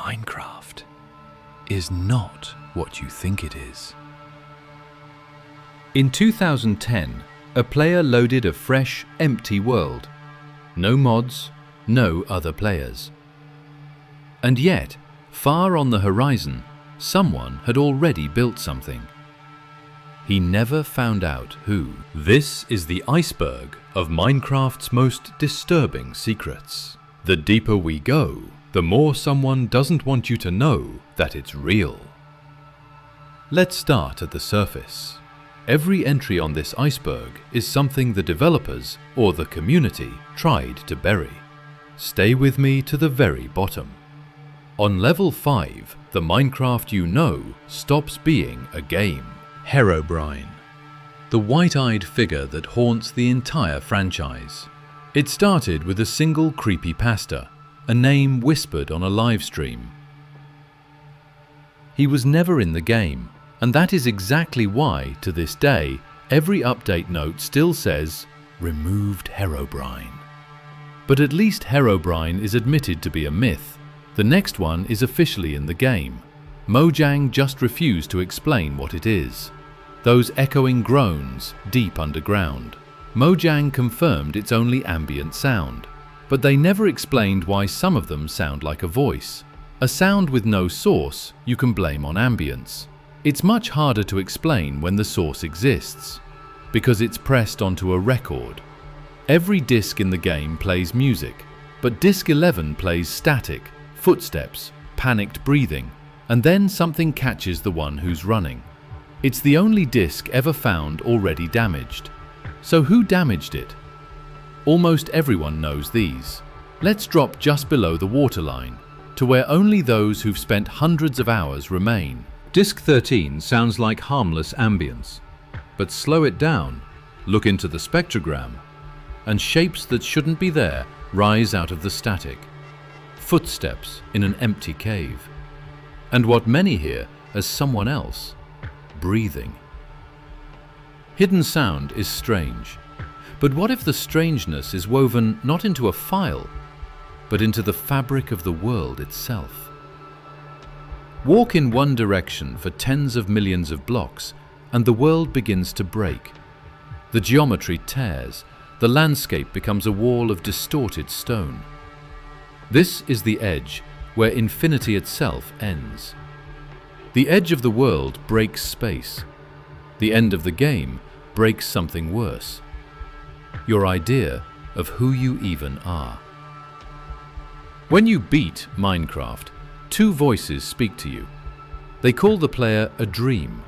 Minecraft is not what you think it is. In 2010, a player loaded a fresh, empty world. No mods, no other players. And yet, far on the horizon, someone had already built something. He never found out who. This is the iceberg of Minecraft's most disturbing secrets. The deeper we go, the more someone doesn't want you to know that it's real. Let's start at the surface. Every entry on this iceberg is something the developers or the community tried to bury. Stay with me to the very bottom. On level 5, the Minecraft you know stops being a game. Herobrine, the white-eyed figure that haunts the entire franchise. It started with a single creepypasta, a name whispered on a live stream. He was never in the game, and that is exactly why, to this day, every update note still says, "Removed Herobrine." But at least Herobrine is admitted to be a myth. The next one is officially in the game. Mojang just refused to explain what it is. Those echoing groans deep underground. Mojang confirmed it's only ambient sound, but they never explained why some of them sound like a voice. A sound with no source you can blame on ambience. It's much harder to explain when the source exists, because it's pressed onto a record. Every disc in the game plays music, but disc 11 plays static, footsteps, panicked breathing, and then something catches the one who's running. It's the only disc ever found already damaged. So who damaged it? Almost everyone knows these. Let's drop just below the waterline, to where only those who've spent hundreds of hours remain. Disc 13 sounds like harmless ambience, but slow it down, look into the spectrogram, and shapes that shouldn't be there rise out of the static. Footsteps in an empty cave. And what many hear as someone else, breathing. Hidden sound is strange, but what if the strangeness is woven not into a file, but into the fabric of the world itself? Walk in one direction for tens of millions of blocks, and the world begins to break. The geometry tears, the landscape becomes a wall of distorted stone. This is the edge, where infinity itself ends. The edge of the world breaks space. The end of the game breaks something worse. Your idea of who you even are. When you beat Minecraft, two voices speak to you. They call the player a dream.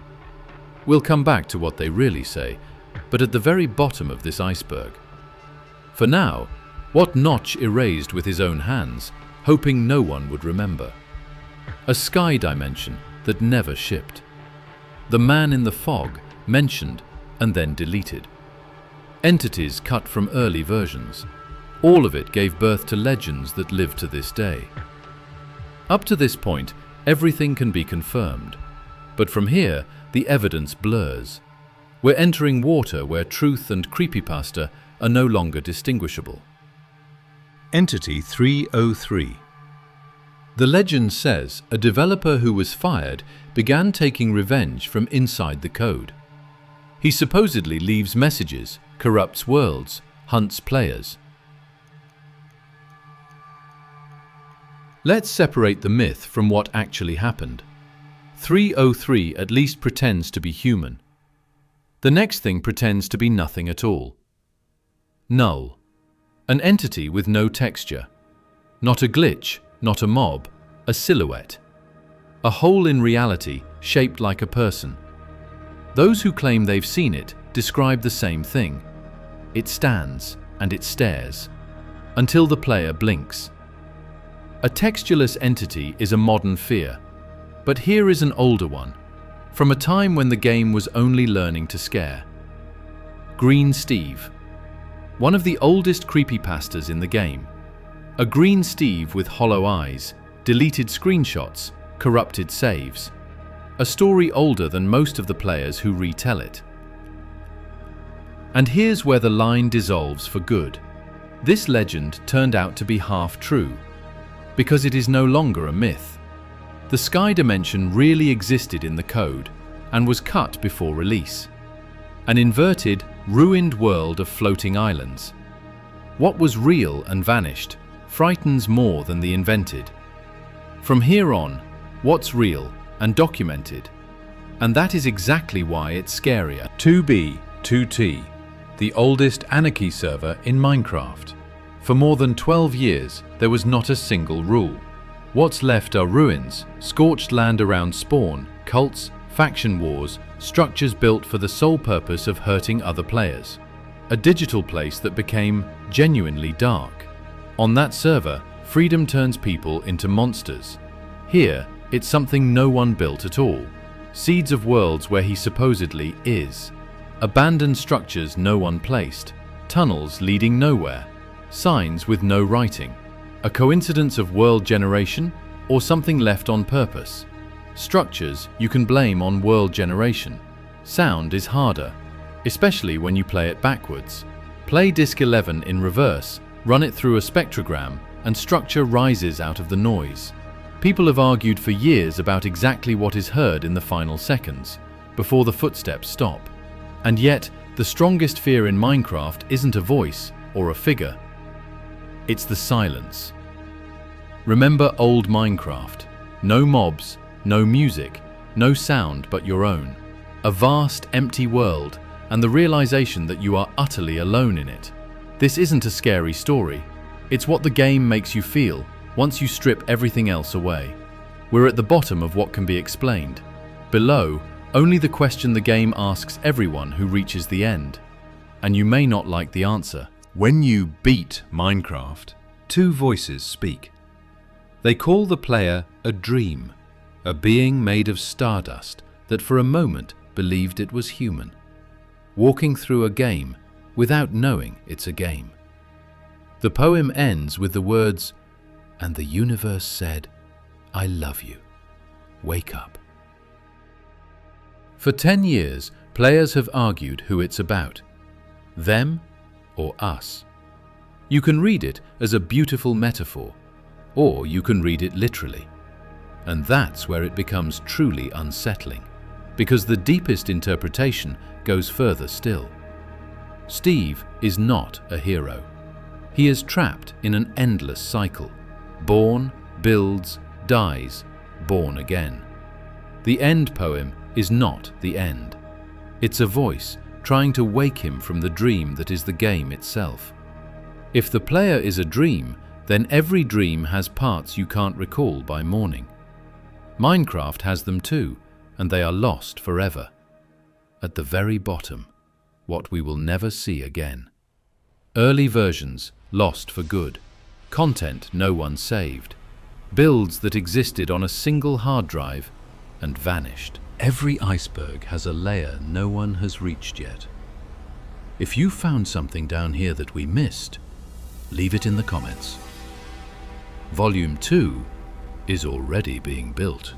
We'll come back to what they really say, but at the very bottom of this iceberg. For now, what Notch erased with his own hands, hoping no one would remember. A sky dimension that never shipped. The man in the fog, mentioned and then deleted. Entities cut from early versions. All of it gave birth to legends that live to this day. Up to this point, everything can be confirmed. But from here, the evidence blurs. We're entering water where truth and creepypasta are no longer distinguishable. Entity 303. The legend says a developer who was fired began taking revenge from inside the code. He supposedly leaves messages, corrupts worlds, hunts players. Let's separate the myth from what actually happened. 303 at least pretends to be human. The next thing pretends to be nothing at all. Null. An entity with no texture. Not a glitch, not a mob, a silhouette. A hole in reality shaped like a person. Those who claim they've seen it describe the same thing. It stands and it stares, until the player blinks. A textureless entity is a modern fear, but here is an older one, from a time when the game was only learning to scare. Green Steve. One of the oldest creepypastas in the game. A green Steve with hollow eyes, deleted screenshots, corrupted saves. A story older than most of the players who retell it. And here's where the line dissolves for good. This legend turned out to be half true, because it is no longer a myth. The sky dimension really existed in the code and was cut before release. An inverted, ruined world of floating islands. What was real and vanished frightens more than the invented. From here on, what's real and documented? And that is exactly why it's scarier. 2B2T, the oldest Anarchy server in Minecraft. For more than 12 years, there was not a single rule. What's left are ruins, scorched land around spawn, cults, faction wars, structures built for the sole purpose of hurting other players. A digital place that became genuinely dark. On that server, freedom turns people into monsters. Here, it's something no one built at all. Seeds of worlds where he supposedly is. Abandoned structures no one placed. Tunnels leading nowhere. Signs with no writing. A coincidence of world generation or something left on purpose? Structures you can blame on world generation. Sound is harder, especially when you play it backwards. Play Disk 11 in reverse, run it through a spectrogram, and structure rises out of the noise. People have argued for years about exactly what is heard in the final seconds, before the footsteps stop. And yet, the strongest fear in Minecraft isn't a voice or a figure. It's the silence. Remember old Minecraft. No mobs, no music, no sound but your own. A vast, empty world, and the realization that you are utterly alone in it. This isn't a scary story. It's what the game makes you feel once you strip everything else away. We're at the bottom of what can be explained. Below, only the question the game asks everyone who reaches the end. And you may not like the answer. When you beat Minecraft, two voices speak. They call the player a dream, a being made of stardust that for a moment believed it was human, walking through a game without knowing it's a game. The poem ends with the words, "And the universe said, I love you. Wake up." For 10 years, players have argued who it's about, them or us. You can read it as a beautiful metaphor, or you can read it literally. And that's where it becomes truly unsettling, because the deepest interpretation goes further still. Steve is not a hero. He is trapped in an endless cycle. Born, builds, dies, born again. The end poem is not the end. It's a voice trying to wake him from the dream that is the game itself. If the player is a dream, then every dream has parts you can't recall by morning. Minecraft has them too, and they are lost forever. At the very bottom, what we will never see again. Early versions lost for good. Content no one saved. Builds that existed on a single hard drive and vanished. Every iceberg has a layer no one has reached yet. If you found something down here that we missed, leave it in the comments. Volume 2 is already being built.